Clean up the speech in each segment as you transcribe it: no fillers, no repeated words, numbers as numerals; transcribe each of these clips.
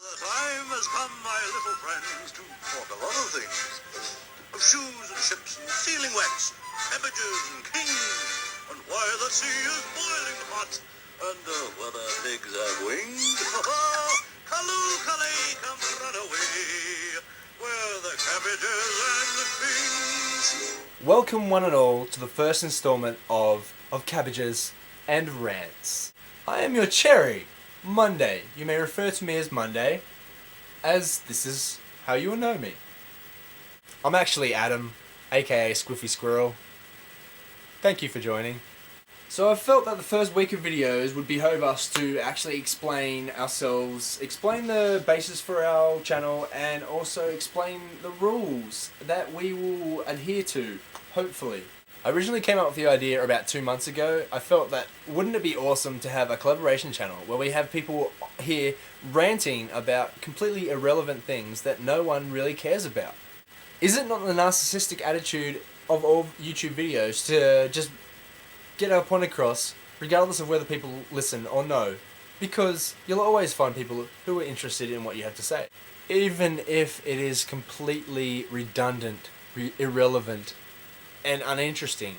The time has come, my little friends, to talk a lot of things. Of shoes and ships and sealing wax, cabbages and kings, and why the sea is boiling hot, and whether pigs have wings. Calloo, Calais, come run away, where the cabbages and the kings. Welcome one and all to the first installment of Cabbages and Rants. I am your cherry, Monday. You may refer to me as Monday, as this is how you will know me. I'm actually Adam, aka Squiffy Squirrel. Thank you for joining. So I felt that the first week of videos would behove us to actually explain ourselves, explain the basis for our channel, and also explain the rules that we will adhere to, hopefully. I originally came up with the idea about 2 months ago. I felt that wouldn't it be awesome to have a collaboration channel where we have people here ranting about completely irrelevant things that no one really cares about? Is it not the narcissistic attitude of all YouTube videos to just get our point across regardless of whether people listen or no? Because you'll always find people who are interested in what you have to say, even if it is completely redundant, irrelevant, and uninteresting.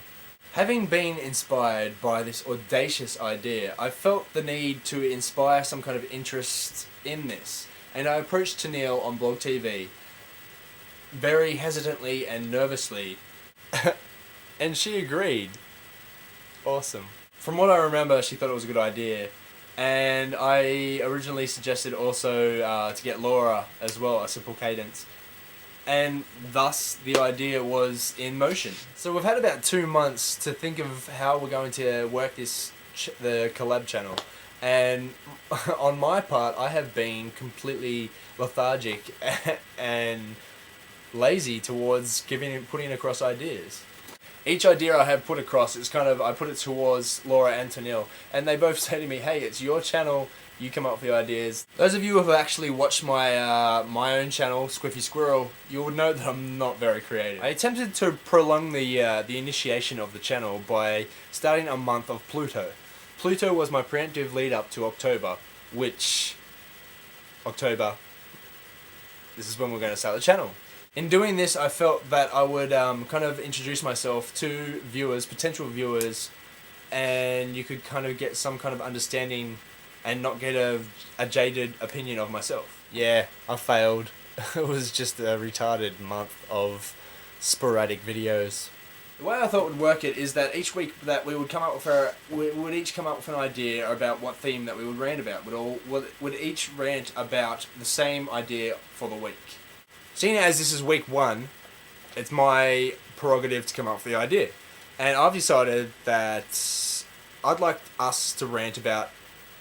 Having been inspired by this audacious idea, I felt the need to inspire some kind of interest in this, and I approached Tennille on Blog TV very hesitantly and nervously, and she agreed. Awesome. From what I remember, she thought it was a good idea, and I originally suggested also to get Laura as well, a simple cadence. And thus the idea was in motion. So we've had about 2 months to think of how we're going to work this the collab channel, and on my part I have been completely lethargic and lazy towards putting across ideas. Each idea I have put across is I put it towards Laura and Tennille, and they both say to me, hey, it's your channel, you come up with the ideas. Those of you who have actually watched my own channel, Squiffy Squirrel, you would know that I'm not very creative. I attempted to prolong the initiation of the channel by starting a month of Pluto. Pluto was my preemptive lead up to October, this is when we're going to start the channel. In doing this, I felt that I would kind of introduce myself to viewers, potential viewers, and you could kind of get some kind of understanding and not get a jaded opinion of myself. Yeah, I failed. It was just a retarded month of sporadic videos. The way I thought would work it is that each week that we would come up with we would each come up with an idea about what theme that we would rant about. Would each rant about the same idea for the week. Seeing as this is week 1, it's my prerogative to come up with the idea. And I've decided that I'd like us to rant about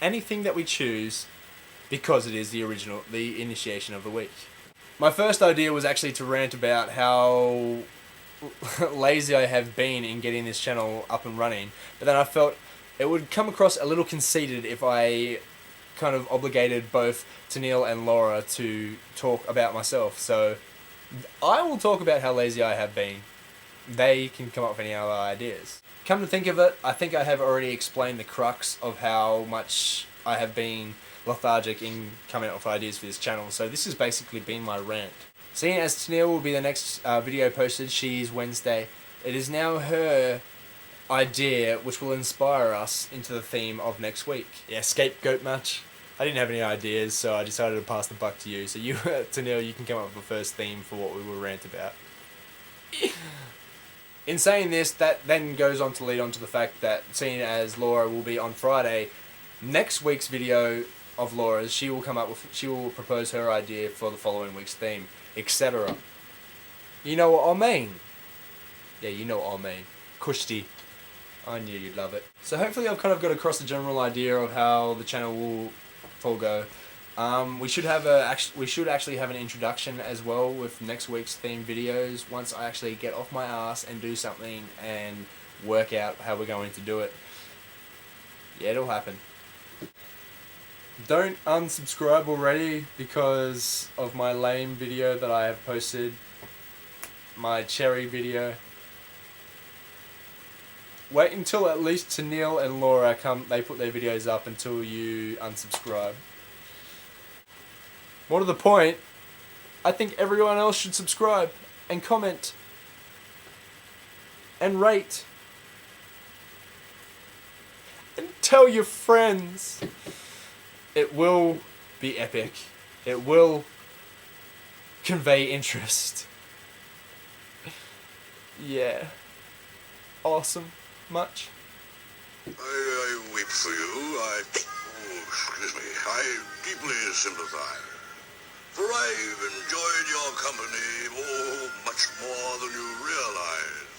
anything that we choose because it is the initiation of the week. My first idea was actually to rant about how lazy I have been in getting this channel up and running, but then I felt it would come across a little conceited if I kind of obligated both Tennille and Laura to talk about myself. So I will talk about how lazy I have been. They can come up with any other ideas. Come to think of it, I think I have already explained the crux of how much I have been lethargic in coming up with ideas for this channel, so this has basically been my rant. Seeing as Tennille will be the next video posted, she's Wednesday, it is now her idea which will inspire us into the theme of next week. Yeah, scapegoat much? I didn't have any ideas, so I decided to pass the buck to you. So you, Tennille, you can come up with the first theme for what we will rant about. In saying this, that then goes on to lead on to the fact that, seeing as Laura will be on Friday, next week's video of Laura's, she will propose her idea for the following week's theme, etc. You know what I mean? Yeah, you know what I mean. Kushti. I knew you'd love it. So hopefully I've kind of got across the general idea of how the channel will go. We should actually have an introduction as well with next week's theme videos once I actually get off my ass and do something and work out how we're going to do it. Yeah, it'll happen. Don't unsubscribe already because of my lame video that I have posted, my cherry video. Wait until at least Tennille and Laura they put their videos up until you unsubscribe. More to the point, I think everyone else should subscribe and comment and rate and tell your friends. It will be epic. It will convey interest. Yeah. Awesome. Much. I weep for you. Excuse me. I deeply sympathize. For I've enjoyed your company, much more than you realize.